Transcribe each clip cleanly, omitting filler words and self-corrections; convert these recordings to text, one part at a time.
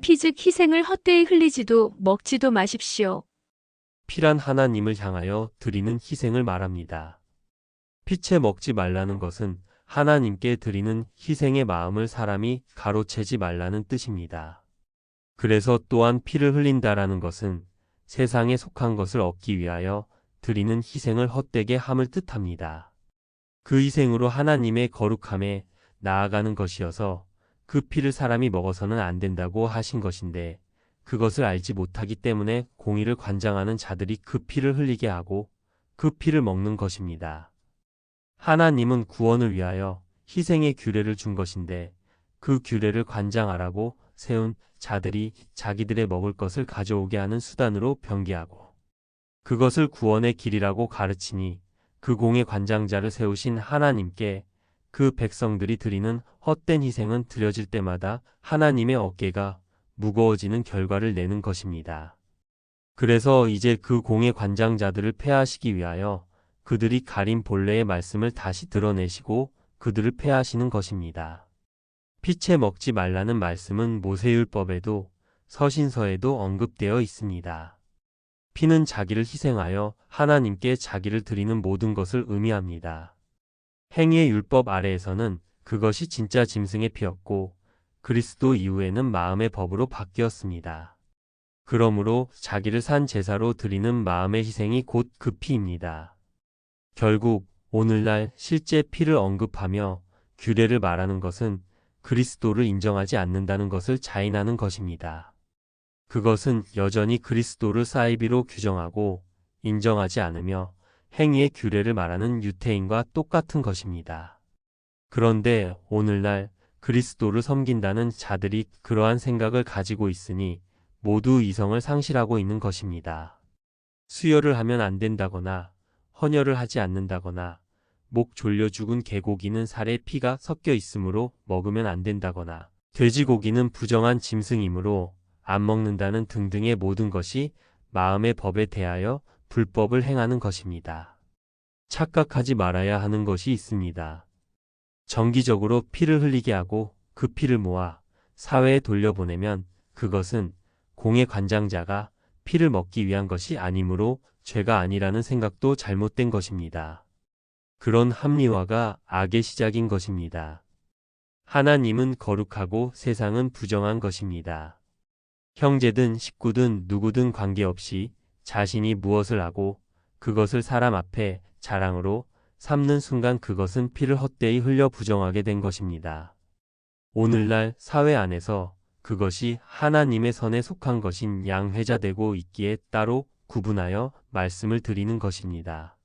피 즉 희생을 헛되이 흘리지도 먹지도 마십시오. 피란 하나님을 향하여 드리는 희생을 말합니다. 피채 먹지 말라는 것은 하나님께 드리는 희생의 마음을 사람이 가로채지 말라는 뜻입니다. 그래서 또한 피를 흘린다라는 것은 세상에 속한 것을 얻기 위하여 드리는 희생을 헛되게 함을 뜻합니다. 그 희생으로 하나님의 거룩함에 나아가는 것이어서 그 피를 사람이 먹어서는 안 된다고 하신 것인데 그것을 알지 못하기 때문에 공의를 관장하는 자들이 그 피를 흘리게 하고 그 피를 먹는 것입니다. 하나님은 구원을 위하여 희생의 규례를 준 것인데 그 규례를 관장하라고 세운 자들이 자기들의 먹을 것을 가져오게 하는 수단으로 변개하고 그것을 구원의 길이라고 가르치니 그 공의 관장자를 세우신 하나님께 그 백성들이 드리는 헛된 희생은 드려질 때마다 하나님의 어깨가 무거워지는 결과를 내는 것입니다. 그래서 이제 그 공의 관장자들을 폐하시기 위하여 그들이 가린 본래의 말씀을 다시 드러내시고 그들을 폐하시는 것입니다. 피채 먹지 말라는 말씀은 모세율법에도 서신서에도 언급되어 있습니다. 피는 자기를 희생하여 하나님께 자기를 드리는 모든 것을 의미합니다. 행위의 율법 아래에서는 그것이 진짜 짐승의 피였고 그리스도 이후에는 마음의 법으로 바뀌었습니다. 그러므로 자기를 산 제사로 드리는 마음의 희생이 곧 그 피입니다. 결국 오늘날 실제 피를 언급하며 규례를 말하는 것은 그리스도를 인정하지 않는다는 것을 자인하는 것입니다. 그것은 여전히 그리스도를 사이비로 규정하고 인정하지 않으며 행위의 규례를 말하는 유태인과 똑같은 것입니다. 그런데 오늘날 그리스도를 섬긴다는 자들이 그러한 생각을 가지고 있으니 모두 이성을 상실하고 있는 것입니다. 수혈을 하면 안 된다거나 헌혈을 하지 않는다거나 목 졸려 죽은 개고기는 살에 피가 섞여 있으므로 먹으면 안 된다거나 돼지고기는 부정한 짐승이므로 안 먹는다는 등등의 모든 것이 마음의 법에 대하여 불법을 행하는 것입니다. 착각하지 말아야 하는 것이 있습니다. 정기적으로 피를 흘리게 하고 그 피를 모아 사회에 돌려보내면 그것은 공의 관장자가 피를 먹기 위한 것이 아니므로 죄가 아니라는 생각도 잘못된 것입니다. 그런 합리화가 악의 시작인 것입니다. 하나님은 거룩하고 세상은 부정한 것입니다. 형제든 식구든 누구든 관계없이 자신이 무엇을 하고 그것을 사람 앞에 자랑으로 삼는 순간 그것은 피를 헛되이 흘려 부정하게 된 것입니다. 오늘날 사회 안에서 그것이 하나님의 선에 속한 것인 양회자되고 있기에 따로 구분하여 말씀을 드리는 것입니다.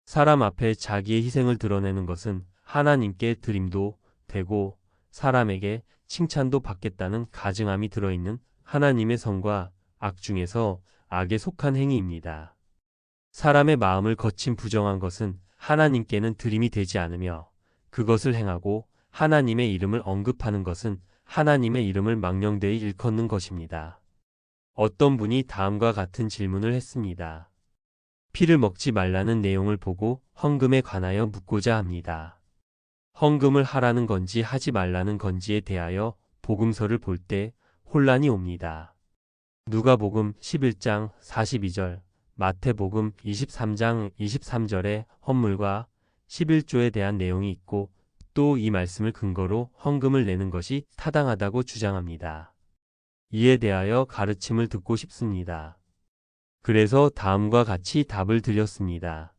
사람 앞에 자기의 희생을 드러내는 것은 하나님께 드림도 되고 사람에게 칭찬도 받겠다는 가증함이 들어있는 하나님의 선과 악 중에서 악에 속한 행위입니다. 사람의 마음을 거친 부정한 것은 하나님께는 드림이 되지 않으며 그것을 행하고 하나님의 이름을 언급하는 것은 하나님의 이름을 망령되이 일컫는 것입니다. 어떤 분이 다음과 같은 질문을 했습니다. 피를 먹지 말라는 내용을 보고 헌금에 관하여 묻고자 합니다. 헌금을 하라는 건지 하지 말라는 건지에 대하여 복음서를 볼 때 혼란이 옵니다. 누가복음 11장 42절, 마태복음 23장 23절에 헌물과 11조에 대한 내용이 있고 또 이 말씀을 근거로 헌금을 내는 것이 타당하다고 주장합니다. 이에 대하여 가르침을 듣고 싶습니다. 그래서 다음과 같이 답을 드렸습니다.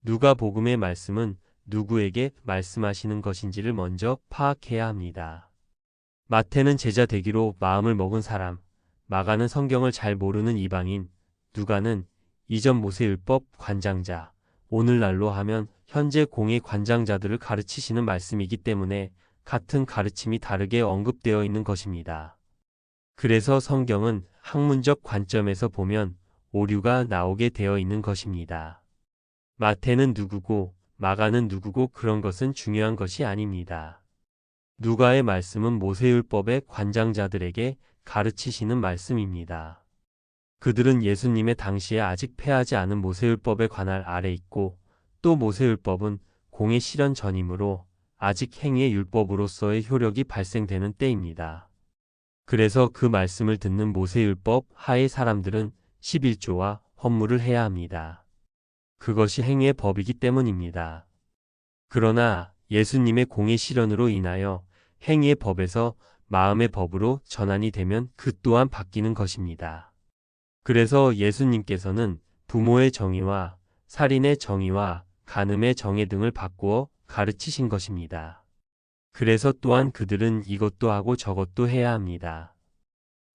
누가복음의 말씀은 누구에게 말씀하시는 것인지를 먼저 파악해야 합니다. 마태는 제자 되기로 마음을 먹은 사람, 마가는 성경을 잘 모르는 이방인, 누가는 이전 모세율법 관장자, 오늘날로 하면 현재 공의 관장자들을 가르치시는 말씀이기 때문에 같은 가르침이 다르게 언급되어 있는 것입니다. 그래서 성경은 학문적 관점에서 보면 오류가 나오게 되어 있는 것입니다. 마태는 누구고 마가는 누구고 그런 것은 중요한 것이 아닙니다. 누가의 말씀은 모세율법의 관장자들에게 가르치시는 말씀입니다. 그들은 예수님의 당시에 아직 폐하지 않은 모세율법의 관할 아래 있고 또 모세율법은 공의 실현 전이므로 아직 행위의 율법으로서의 효력이 발생되는 때입니다. 그래서 그 말씀을 듣는 모세율법 하의 사람들은 11조와 헌물을 해야 합니다. 그것이 행위의 법이기 때문입니다. 그러나 예수님의 공의 실현으로 인하여 행위의 법에서 마음의 법으로 전환이 되면 그 또한 바뀌는 것입니다. 그래서 예수님께서는 부모의 정의와 살인의 정의와 간음의 정의 등을 바꾸어 가르치신 것입니다. 그래서 또한 그들은 이것도 하고 저것도 해야 합니다.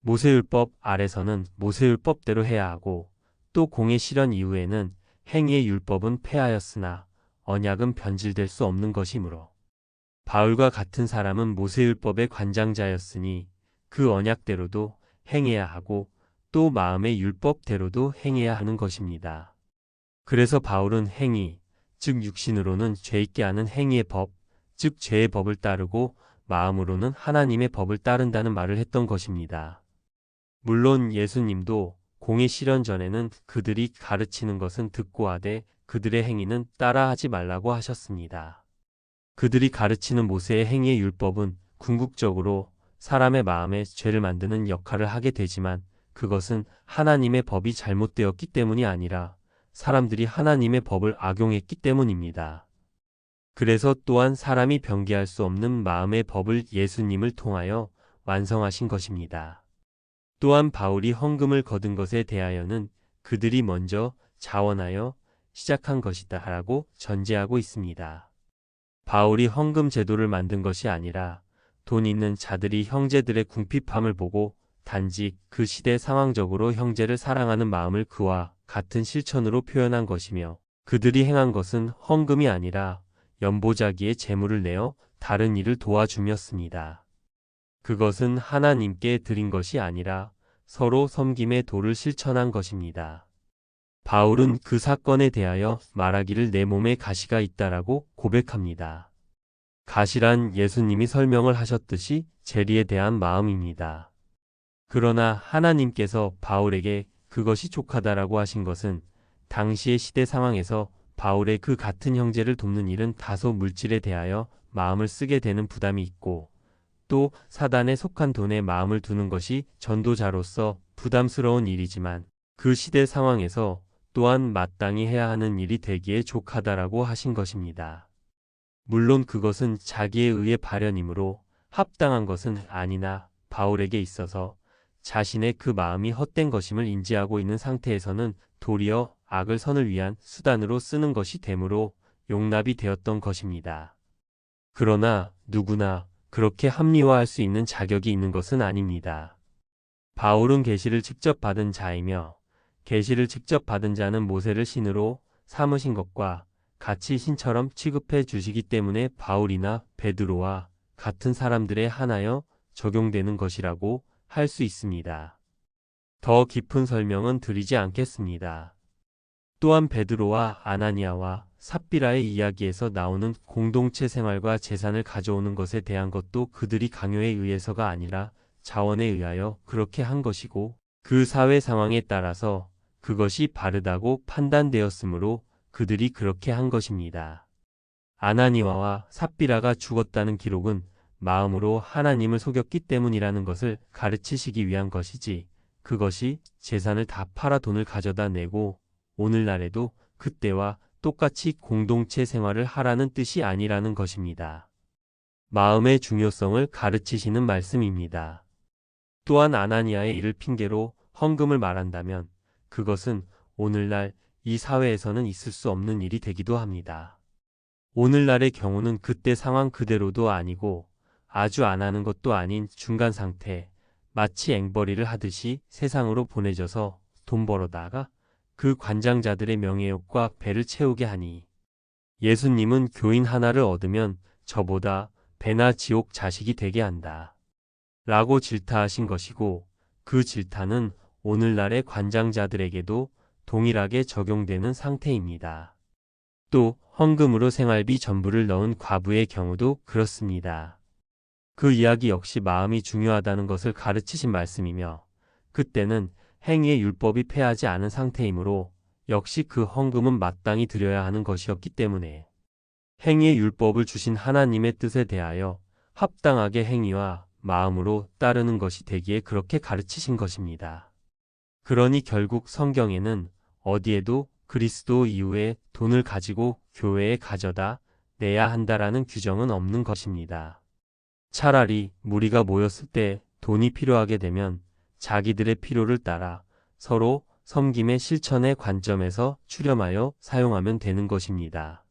모세율법 아래서는 모세율법대로 해야 하고 또 공의 실현 이후에는 행위의 율법은 폐하였으나 언약은 변질될 수 없는 것이므로 바울과 같은 사람은 모세율법의 관장자였으니 그 언약대로도 행해야 하고 또 마음의 율법대로도 행해야 하는 것입니다. 그래서 바울은 행위, 즉 육신으로는 죄 있게 하는 행위의 법, 즉 죄의 법을 따르고 마음으로는 하나님의 법을 따른다는 말을 했던 것입니다. 물론 예수님도 공의 실현 전에는 그들이 가르치는 것은 듣고 하되 그들의 행위는 따라하지 말라고 하셨습니다. 그들이 가르치는 모세의 행위의 율법은 궁극적으로 사람의 마음에 죄를 만드는 역할을 하게 되지만 그것은 하나님의 법이 잘못되었기 때문이 아니라 사람들이 하나님의 법을 악용했기 때문입니다. 그래서 또한 사람이 변개할 수 없는 마음의 법을 예수님을 통하여 완성하신 것입니다. 또한 바울이 헌금을 거둔 것에 대하여는 그들이 먼저 자원하여 시작한 것이다 라고 전제하고 있습니다. 바울이 헌금 제도를 만든 것이 아니라 돈 있는 자들이 형제들의 궁핍함을 보고 단지 그 시대 상황적으로 형제를 사랑하는 마음을 그와 같은 실천으로 표현한 것이며 그들이 행한 것은 헌금이 아니라 연보자기의 제물을 내어 다른 일을 도와줌이었습니다. 그것은 하나님께 드린 것이 아니라 서로 섬김의 도를 실천한 것입니다. 바울은 그 사건에 대하여 말하기를 내 몸에 가시가 있다라고 고백합니다. 가시란 예수님이 설명을 하셨듯이 재리에 대한 마음입니다. 그러나 하나님께서 바울에게 그것이 족하다라고 하신 것은 당시의 시대 상황에서 바울의 그 같은 형제를 돕는 일은 다소 물질에 대하여 마음을 쓰게 되는 부담이 있고 또 사단에 속한 돈에 마음을 두는 것이 전도자로서 부담스러운 일이지만 그 시대 상황에서 또한 마땅히 해야 하는 일이 되기에 족하다라고 하신 것입니다. 물론 그것은 자기에 의해 발현이므로 합당한 것은 아니나 바울에게 있어서 자신의 그 마음이 헛된 것임을 인지하고 있는 상태에서는 도리어 악을 선을 위한 수단으로 쓰는 것이 되므로 용납이 되었던 것입니다. 그러나 누구나 그렇게 합리화할 수 있는 자격이 있는 것은 아닙니다. 바울은 계시를 직접 받은 자이며 계시를 직접 받은 자는 모세를 신으로 삼으신 것과 같이 신처럼 취급해 주시기 때문에 바울이나 베드로와 같은 사람들에 한하여 적용되는 것이라고 할 수 있습니다. 더 깊은 설명은 드리지 않겠습니다. 또한 베드로와 아나니아와 삽비라의 이야기에서 나오는 공동체 생활과 재산을 가져오는 것에 대한 것도 그들이 강요에 의해서가 아니라 자원에 의하여 그렇게 한 것이고 그 사회 상황에 따라서 그것이 바르다고 판단되었으므로 그들이 그렇게 한 것입니다. 아나니아와 삽비라가 죽었다는 기록은 마음으로 하나님을 속였기 때문이라는 것을 가르치시기 위한 것이지 그것이 재산을 다 팔아 돈을 가져다 내고 오늘날에도 그때와 똑같이 공동체 생활을 하라는 뜻이 아니라는 것입니다. 마음의 중요성을 가르치시는 말씀입니다. 또한 아나니아의 일을 핑계로 헌금을 말한다면 그것은 오늘날 이 사회에서는 있을 수 없는 일이 되기도 합니다. 오늘날의 경우는 그때 상황 그대로도 아니고 아주 안 하는 것도 아닌 중간 상태, 마치 앵벌이를 하듯이 세상으로 보내져서 돈 벌어다가 그 관장자들의 명예욕과 배를 채우게 하니 예수님은 교인 하나를 얻으면 저보다 배나 지옥 자식이 되게 한다. 라고 질타하신 것이고 그 질타는 오늘날의 관장자들에게도 동일하게 적용되는 상태입니다. 또 헌금으로 생활비 전부를 넣은 과부의 경우도 그렇습니다. 그 이야기 역시 마음이 중요하다는 것을 가르치신 말씀이며 그때는 행위의 율법이 폐하지 않은 상태이므로 역시 그 헌금은 마땅히 드려야 하는 것이었기 때문에 행위의 율법을 주신 하나님의 뜻에 대하여 합당하게 행위와 마음으로 따르는 것이 되기에 그렇게 가르치신 것입니다. 그러니 결국 성경에는 어디에도 그리스도 이후에 돈을 가지고 교회에 가져다 내야 한다라는 규정은 없는 것입니다. 차라리 무리가 모였을 때 돈이 필요하게 되면 자기들의 필요를 따라 서로 섬김의 실천의 관점에서 출렴하여 사용하면 되는 것입니다.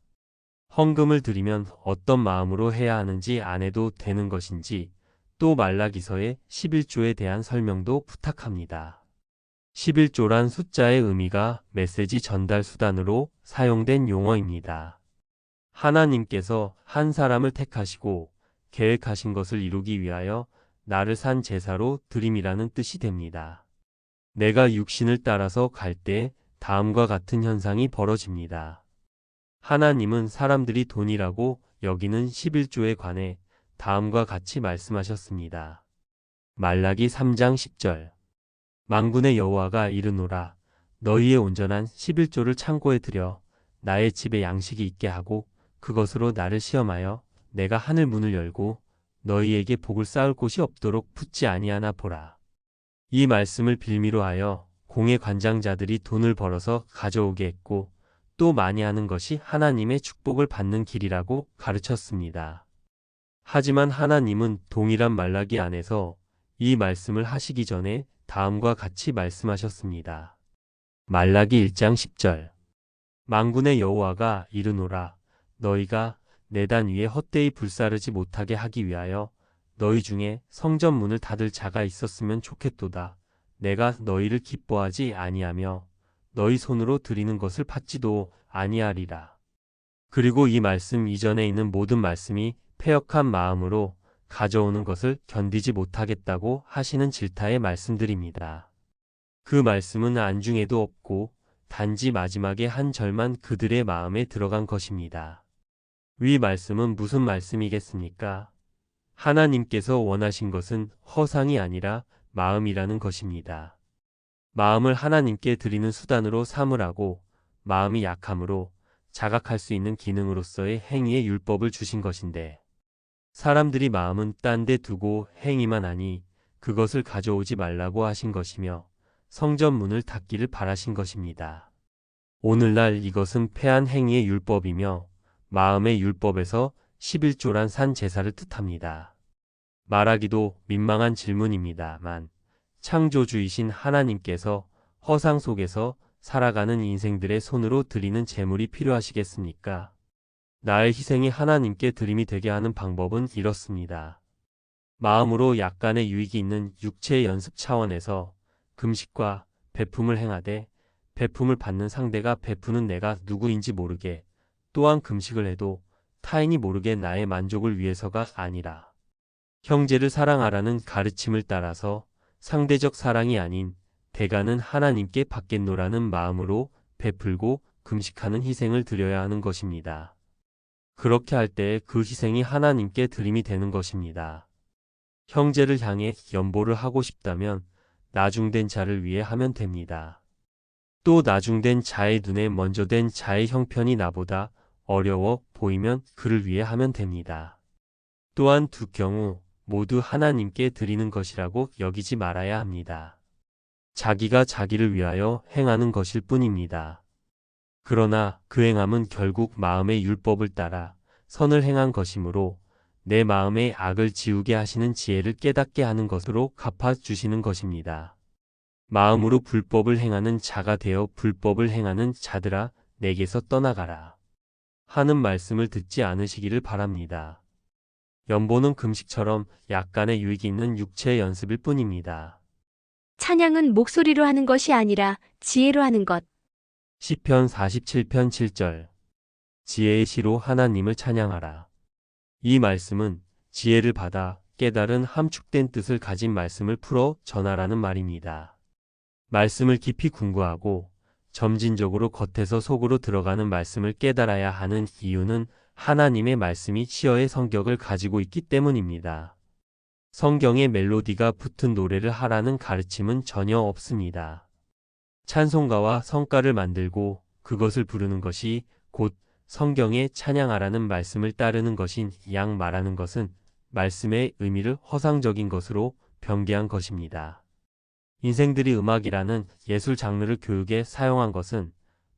헌금을 드리면 어떤 마음으로 해야 하는지 안 해도 되는 것인지 또 말라기서의 11조에 대한 설명도 부탁합니다. 11조란 숫자의 의미가 메시지 전달 수단으로 사용된 용어입니다. 하나님께서 한 사람을 택하시고 계획하신 것을 이루기 위하여 나를 산 제사로 드림이라는 뜻이 됩니다. 내가 육신을 따라서 갈 때 다음과 같은 현상이 벌어집니다. 하나님은 사람들이 돈이라고 여기는 11조에 관해 다음과 같이 말씀하셨습니다. 말라기 3장 10절 만군의 여호와가 이르노라 너희의 온전한 11조를 창고에 들여 나의 집에 양식이 있게 하고 그것으로 나를 시험하여 내가 하늘 문을 열고 너희에게 복을 쌓을 곳이 없도록 붙지 아니하나 보라. 이 말씀을 빌미로 하여 공회 관장자들이 돈을 벌어서 가져오게 했고 또 많이 하는 것이 하나님의 축복을 받는 길이라고 가르쳤습니다. 하지만 하나님은 동일한 말라기 안에서 이 말씀을 하시기 전에 다음과 같이 말씀하셨습니다. 말라기 1장 10절 만군의 여호와가 이르노라 너희가 내단 위에 헛되이 불사르지 못하게 하기 위하여 너희 중에 성전 문을 닫을 자가 있었으면 좋겠도다. 내가 너희를 기뻐하지 아니하며 너희 손으로 드리는 것을 받지도 아니하리라. 그리고 이 말씀 이전에 있는 모든 말씀이 패역한 마음으로 가져오는 것을 견디지 못하겠다고 하시는 질타의 말씀들입니다. 그 말씀은 안중에도 없고 단지 마지막에 한 절만 그들의 마음에 들어간 것입니다. 위 말씀은 무슨 말씀이겠습니까? 하나님께서 원하신 것은 허상이 아니라 마음이라는 것입니다. 마음을 하나님께 드리는 수단으로 삼으라고 마음이 약함으로 자각할 수 있는 기능으로서의 행위의 율법을 주신 것인데 사람들이 마음은 딴 데 두고 행위만 하니 그것을 가져오지 말라고 하신 것이며 성전 문을 닫기를 바라신 것입니다. 오늘날 이것은 패한 행위의 율법이며 마음의 율법에서 11조란 산 제사를 뜻합니다. 말하기도 민망한 질문입니다만 창조주이신 하나님께서 허상 속에서 살아가는 인생들의 손으로 드리는 제물이 필요하시겠습니까? 나의 희생이 하나님께 드림이 되게 하는 방법은 이렇습니다. 마음으로 약간의 유익이 있는 육체의 연습 차원에서 금식과 베품을 행하되 베품을 받는 상대가 베푸는 내가 누구인지 모르게 또한 금식을 해도 타인이 모르게 나의 만족을 위해서가 아니라 형제를 사랑하라는 가르침을 따라서 상대적 사랑이 아닌 대가는 하나님께 받겠노라는 마음으로 베풀고 금식하는 희생을 드려야 하는 것입니다. 그렇게 할 때 그 희생이 하나님께 드림이 되는 것입니다. 형제를 향해 연보를 하고 싶다면 나중된 자를 위해 하면 됩니다. 또 나중된 자의 눈에 먼저 된 자의 형편이 나보다 어려워 보이면 그를 위해 하면 됩니다. 또한 두 경우 모두 하나님께 드리는 것이라고 여기지 말아야 합니다. 자기가 자기를 위하여 행하는 것일 뿐입니다. 그러나 그 행함은 결국 마음의 율법을 따라 선을 행한 것이므로 내 마음의 악을 지우게 하시는 지혜를 깨닫게 하는 것으로 갚아주시는 것입니다. 마음으로 불법을 행하는 자가 되어 불법을 행하는 자들아 내게서 떠나가라 하는 말씀을 듣지 않으시기를 바랍니다. 연보는 금식처럼 약간의 유익이 있는 육체의 연습일 뿐입니다. 찬양은 목소리로 하는 것이 아니라 지혜로 하는 것. 시편 47편 7절 지혜의 시로 하나님을 찬양하라. 이 말씀은 지혜를 받아 깨달은 함축된 뜻을 가진 말씀을 풀어 전하라는 말입니다. 말씀을 깊이 궁구하고 점진적으로 겉에서 속으로 들어가는 말씀을 깨달아야 하는 이유는 하나님의 말씀이 시어의 성격을 가지고 있기 때문입니다. 성경에 멜로디가 붙은 노래를 하라는 가르침은 전혀 없습니다. 찬송가와 성가를 만들고 그것을 부르는 것이 곧 성경에 찬양하라는 말씀을 따르는 것인 양 말하는 것은 말씀의 의미를 허상적인 것으로 변개한 것입니다. 인생들이 음악이라는 예술 장르를 교육에 사용한 것은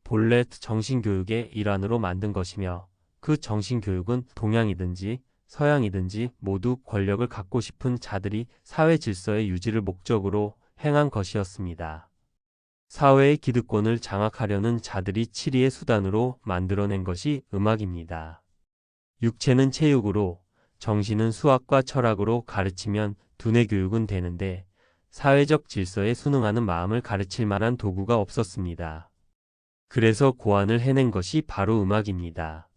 본래 정신교육의 일환으로 만든 것이며 그 정신교육은 동양이든지 서양이든지 모두 권력을 갖고 싶은 자들이 사회 질서의 유지를 목적으로 행한 것이었습니다. 사회의 기득권을 장악하려는 자들이 치리의 수단으로 만들어낸 것이 음악입니다. 육체는 체육으로, 정신은 수학과 철학으로 가르치면 두뇌 교육은 되는데 사회적 질서에 순응하는 마음을 가르칠 만한 도구가 없었습니다. 그래서 고안을 해낸 것이 바로 음악입니다.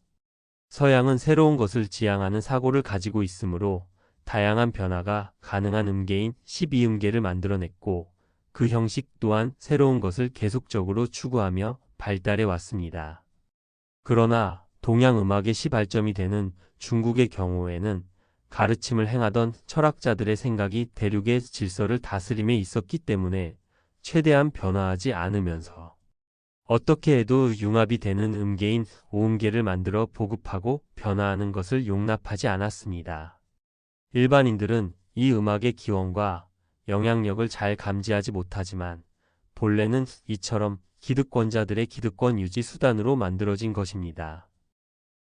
서양은 새로운 것을 지향하는 사고를 가지고 있으므로 다양한 변화가 가능한 음계인 12음계를 만들어냈고 그 형식 또한 새로운 것을 계속적으로 추구하며 발달해 왔습니다. 그러나 동양 음악의 시발점이 되는 중국의 경우에는 가르침을 행하던 철학자들의 생각이 대륙의 질서를 다스림에 있었기 때문에 최대한 변화하지 않으면서 어떻게 해도 융합이 되는 음계인 5음계를 만들어 보급하고 변화하는 것을 용납하지 않았습니다. 일반인들은 이 음악의 기원과 영향력을 잘 감지하지 못하지만 본래는 이처럼 기득권자들의 기득권 유지 수단으로 만들어진 것입니다.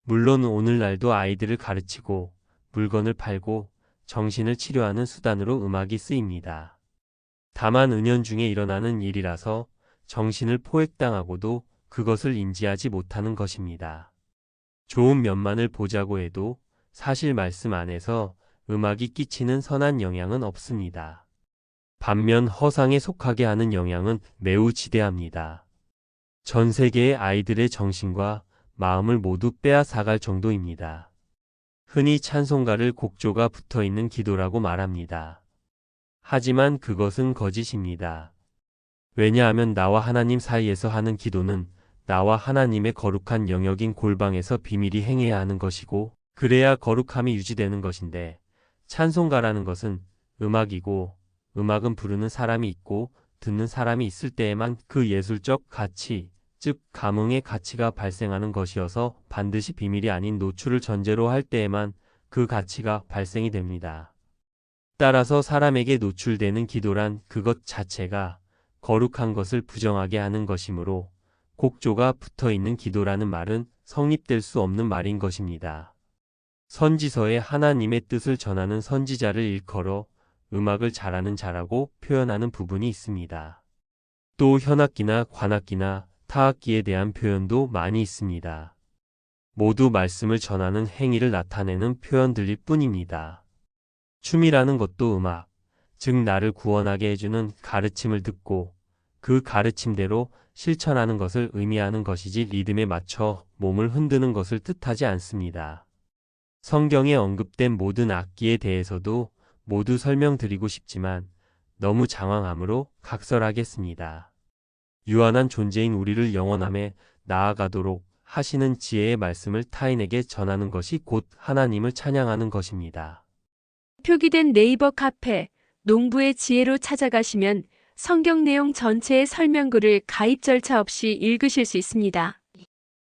물론 오늘날도 아이들을 가르치고 물건을 팔고 정신을 치료하는 수단으로 음악이 쓰입니다. 다만 은연중에 일어나는 일이라서 정신을 포획당하고도 그것을 인지하지 못하는 것입니다. 좋은 면만을 보자고 해도 사실 말씀 안에서 음악이 끼치는 선한 영향은 없습니다. 반면 허상에 속하게 하는 영향은 매우 지대합니다. 전 세계의 아이들의 정신과 마음을 모두 빼앗아갈 정도입니다. 흔히 찬송가를 곡조가 붙어있는 기도라고 말합니다. 하지만 그것은 거짓입니다. 왜냐하면 나와 하나님 사이에서 하는 기도는 나와 하나님의 거룩한 영역인 골방에서 비밀이 행해야 하는 것이고 그래야 거룩함이 유지되는 것인데 찬송가라는 것은 음악이고 음악은 부르는 사람이 있고 듣는 사람이 있을 때에만 그 예술적 가치, 즉 감흥의 가치가 발생하는 것이어서 반드시 비밀이 아닌 노출을 전제로 할 때에만 그 가치가 발생이 됩니다. 따라서 사람에게 노출되는 기도란 그것 자체가 거룩한 것을 부정하게 하는 것이므로 곡조가 붙어있는 기도라는 말은 성립될 수 없는 말인 것입니다. 선지서에 하나님의 뜻을 전하는 선지자를 일컬어 음악을 잘하는 자라고 표현하는 부분이 있습니다. 또 현악기나 관악기나 타악기에 대한 표현도 많이 있습니다. 모두 말씀을 전하는 행위를 나타내는 표현들일 뿐입니다. 춤이라는 것도 음악, 즉 나를 구원하게 해주는 가르침을 듣고 그 가르침대로 실천하는 것을 의미하는 것이지 리듬에 맞춰 몸을 흔드는 것을 뜻하지 않습니다. 성경에 언급된 모든 악기에 대해서도 모두 설명드리고 싶지만 너무 장황하므로 각설하겠습니다. 유한한 존재인 우리를 영원함에 나아가도록 하시는 지혜의 말씀을 타인에게 전하는 것이 곧 하나님을 찬양하는 것입니다. 표기된 네이버 카페 농부의 지혜로 찾아가시면 성경 내용 전체의 설명글을 가입 절차 없이 읽으실 수 있습니다.